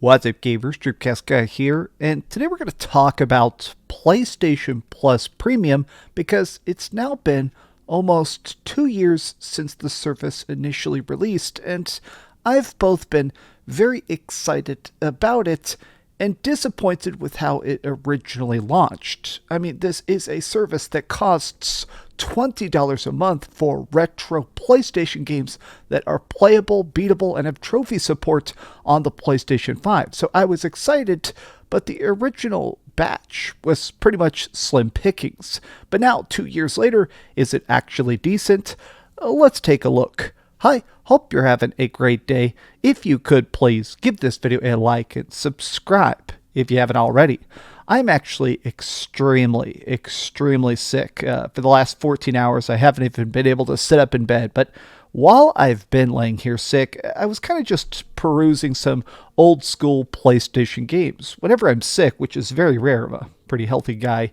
What's up, gamers? DreamcastGuy here, and today we're going to talk about PlayStation Plus Premium because it's now been almost 2 years since the service initially released, and I've both been very excited about it and disappointed with how it originally launched. I mean, this is a service that costs $20 a month for retro PlayStation games that are playable, beatable, and have trophy support on the PlayStation 5. So I was excited, but the original batch was pretty much slim pickings. But now, 2 years later, is it actually decent? Let's take a look. Hi, hope you're having a great day. If you could, please give this video a like and subscribe if you haven't already. I'm actually extremely sick. For the last 14 hours, I haven't even been able to sit up in bed. But while I've been laying here sick, I was kind of just perusing some old school PlayStation games. Whenever I'm sick, which is very rare, I'm a pretty healthy guy,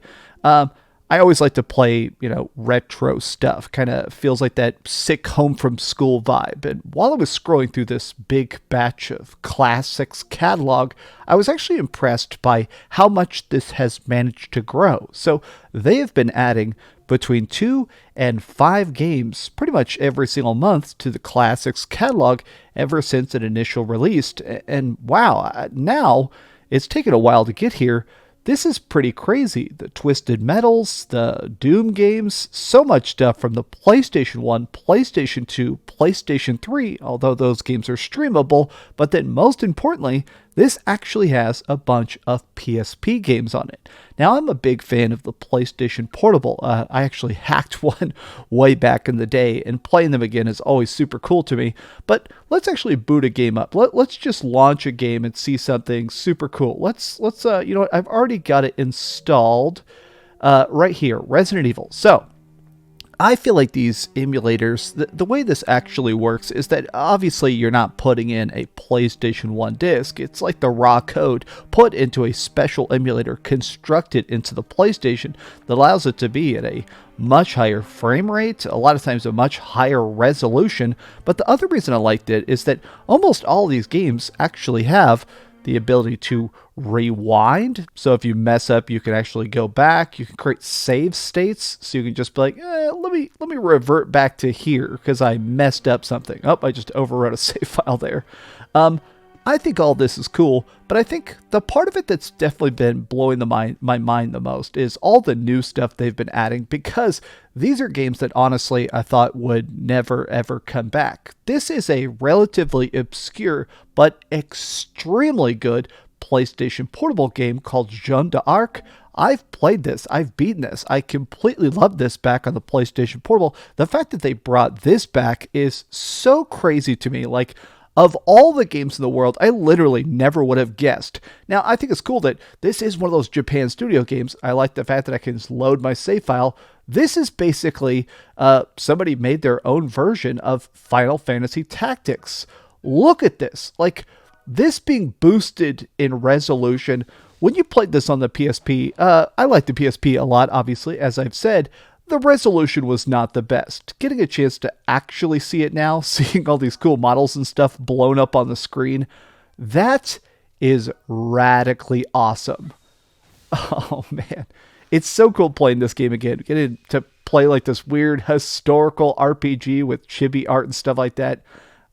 I always like to play, retro stuff. Kind of feels like that sick home from school vibe. And while I was scrolling through this big batch of classics catalog, I was actually impressed by how much this has managed to grow. So they have been adding between 2 and 5 games pretty much every single month to the classics catalog ever since it initially released. And wow, now it's taken a while to get here. This is pretty crazy. The Twisted Metals, the Doom games, so much stuff from the PlayStation 1, PlayStation 2, PlayStation 3, although those games are streamable, but then most importantly, this actually has a bunch of PSP games on it. Now, I'm a big fan of the PlayStation Portable. I actually hacked one way back in the day, and playing them again is always super cool to me. But let's actually boot a game up. Let's just launch a game and see something super cool. Let's you know what? I've already got it installed right here, Resident Evil. So I feel like these emulators, the way this actually works is that obviously you're not putting in a PlayStation 1 disc. It's like the raw code put into a special emulator constructed into the PlayStation that allows it to be at a much higher frame rate, a lot of times a much higher resolution. But the other reason I liked it is that almost all these games actually have the ability to rewind. So if you mess up, you can actually go back. You can create save states. So you can just be like, let me revert back to here because I messed up something. Oh, I just overwrote a save file there. I think all this is cool, but I think the part of it that's definitely been blowing my mind the most is all the new stuff they've been adding, because these are games that honestly I thought would never ever come back. This is a relatively obscure but extremely good PlayStation Portable game called Jeanne d'Arc. I've played this. I've beaten this. I completely love this back on the PlayStation Portable. The fact that they brought this back is so crazy to me. Like, of all the games in the world, I literally never would have guessed. Now, I think it's cool that this is one of those Japan Studio games. I like the fact that I can just load my save file. This is basically somebody made their own version of Final Fantasy Tactics. Look at this. Like, this being boosted in resolution. When you played this on the PSP, I like the PSP a lot, obviously, as I've said. The resolution was not the best. Getting a chance to actually see it now, seeing all these cool models and stuff blown up on the screen, that is radically awesome. Oh man, it's so cool playing this game again. Getting to play like this weird historical RPG with chibi art and stuff like that.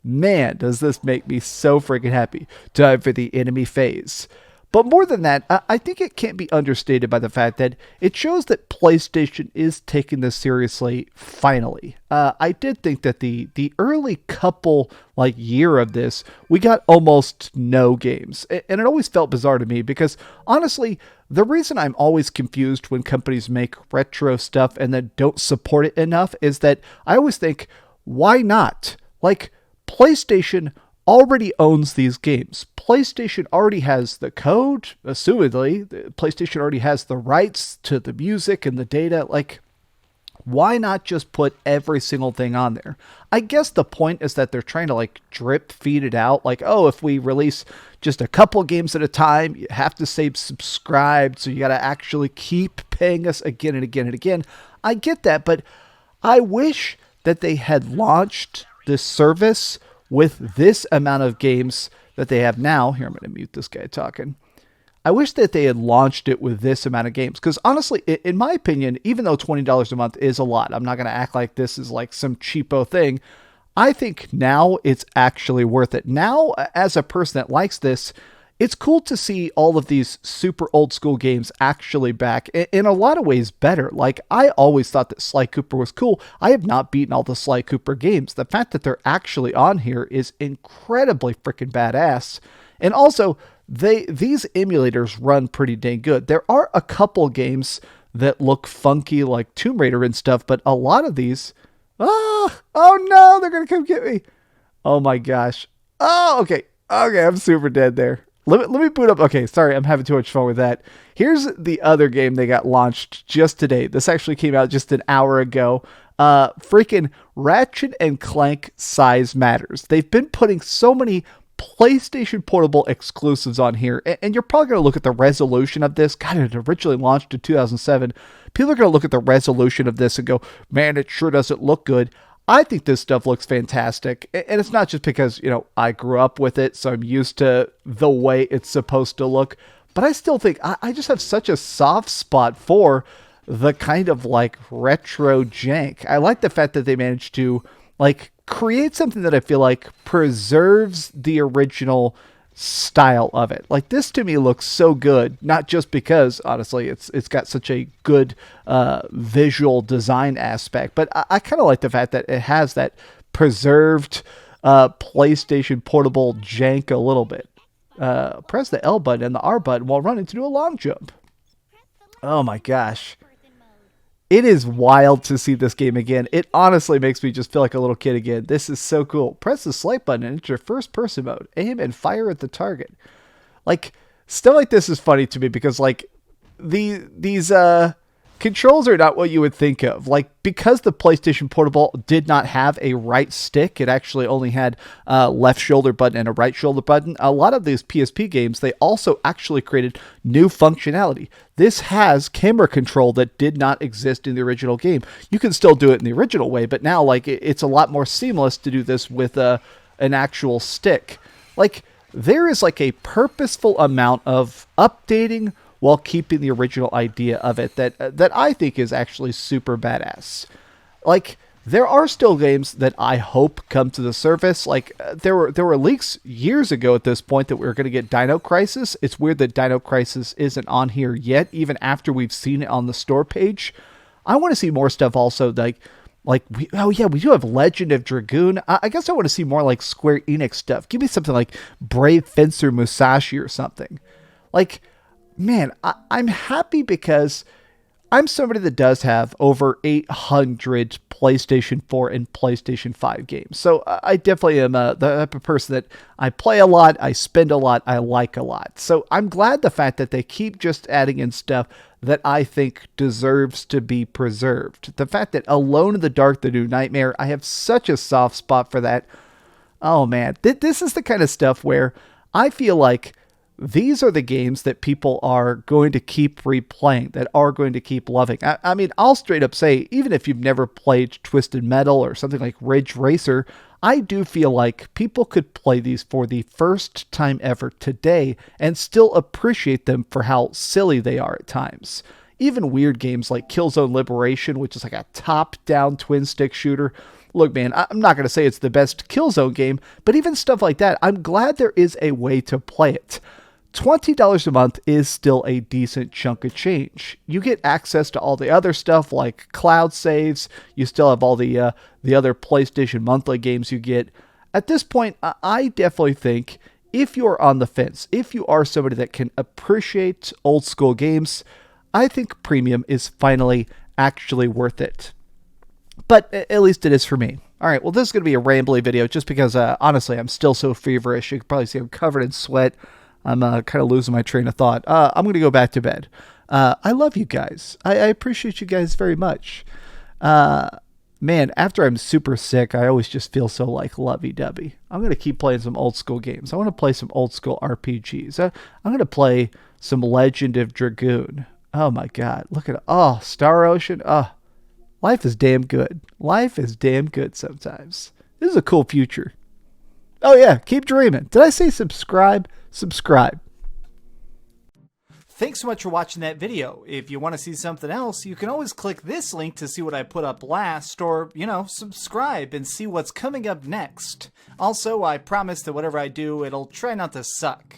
Man, does this make me so freaking happy. Time for the enemy phase. But more than that, I think it can't be understated by the fact that it shows that PlayStation is taking this seriously, finally. I did think that the early couple, year of this, we got almost no games. And it always felt bizarre to me because, honestly, the reason I'm always confused when companies make retro stuff and then don't support it enough is that I always think, why not? Like, PlayStation already owns these games. PlayStation already has the code, assumedly. PlayStation already has the rights to the music and the data. Like, why not just put every single thing on there? I guess the point is that they're trying to drip feed it out. Like, oh, if we release just a couple games at a time, you have to stay subscribed. So you got to actually keep paying us again and again and again. I get that, but I wish that they had launched this service with this amount of games that they have now. Here, I'm going to mute this guy talking. I wish that they had launched it with this amount of games. Because honestly, in my opinion, even though $20 a month is a lot, I'm not going to act like this is like some cheapo thing. I think now it's actually worth it. Now, as a person that likes this, it's cool to see all of these super old school games actually back, in a lot of ways better. Like, I always thought that Sly Cooper was cool. I have not beaten all the Sly Cooper games. The fact that they're actually on here is incredibly freaking badass. And also, these emulators run pretty dang good. There are a couple games that look funky, like Tomb Raider and stuff, but a lot of these... Oh no, they're going to come get me. Oh my gosh. Oh, okay. Okay, I'm super dead there. Let me boot up. Okay, sorry, I'm having too much fun with that. Here's the other game they got launched just today. This actually came out just an hour ago. Freaking Ratchet and Clank Size Matters. They've been putting so many PlayStation Portable exclusives on here, and you're probably going to look at the resolution of this. God, it originally launched in 2007. People are going to look at the resolution of this and go, man, it sure doesn't look good. I think this stuff looks fantastic, and it's not just because, I grew up with it, so I'm used to the way it's supposed to look, but I still think I just have such a soft spot for the kind of like retro jank. I like the fact that they managed to like create something that I feel like preserves the original style of it. Like, this to me looks so good, not just because honestly it's got such a good visual design aspect, but I kind of like the fact that it has that preserved PlayStation Portable jank a little bit. Press the L button and the R button while running to do a long jump. Oh my gosh. It is wild to see this game again. It honestly makes me just feel like a little kid again. This is so cool. Press the select button and enter first person mode. Aim and fire at the target. Like, stuff like this is funny to me because like these controls are not what you would think of. Like, because the PlayStation Portable did not have a right stick, it actually only had a left shoulder button and a right shoulder button. A lot of these PSP games, they also actually created new functionality. This has camera control that did not exist in the original game. You can still do it in the original way, but now like it's a lot more seamless to do this with an actual stick. Like, there is like a purposeful amount of updating while keeping the original idea of it that I think is actually super badass. Like, there are still games that I hope come to the surface. Like, there were leaks years ago at this point that we were going to get Dino Crisis. It's weird that Dino Crisis isn't on here yet, even after we've seen it on the store page. I want to see more stuff also, we do have Legend of Dragoon. I guess I want to see more like Square Enix stuff. Give me something like Brave Fencer Musashi or something. Like, man, I'm happy because I'm somebody that does have over 800 PlayStation 4 and PlayStation 5 games. So I definitely am the type of person that I play a lot, I spend a lot, I like a lot. So I'm glad the fact that they keep just adding in stuff that I think deserves to be preserved. The fact that Alone in the Dark, The New Nightmare, I have such a soft spot for that. Oh man, this is the kind of stuff where I feel like these are the games that people are going to keep replaying, that are going to keep loving. I mean, I'll straight up say, even if you've never played Twisted Metal or something like Ridge Racer, I do feel like people could play these for the first time ever today and still appreciate them for how silly they are at times. Even weird games like Killzone Liberation, which is like a top-down twin-stick shooter. Look, man, I'm not going to say it's the best Killzone game, but even stuff like that, I'm glad there is a way to play it. $20 a month is still a decent chunk of change. You get access to all the other stuff like cloud saves. You still have all the other PlayStation monthly games you get. At this point, I definitely think if you're on the fence, if you are somebody that can appreciate old school games, I think premium is finally actually worth it. But at least it is for me. All right, well, this is going to be a rambly video just because, honestly, I'm still so feverish. You can probably see I'm covered in sweat. I'm kind of losing my train of thought. I'm going to go back to bed. I love you guys. I appreciate you guys very much. Man, after I'm super sick, I always just feel so like lovey-dovey. I'm going to keep playing some old school games. I want to play some old school RPGs. I'm going to play some Legend of Dragoon. Oh my God. Look at it. Oh, Star Ocean. Oh, life is damn good. Life is damn good sometimes. This is a cool future. Oh yeah, keep dreaming. Did I say subscribe? Subscribe. Thanks so much for watching that video. If you want to see something else, you can always click this link to see what I put up last, or, subscribe and see what's coming up next. Also, I promise that whatever I do, it'll try not to suck.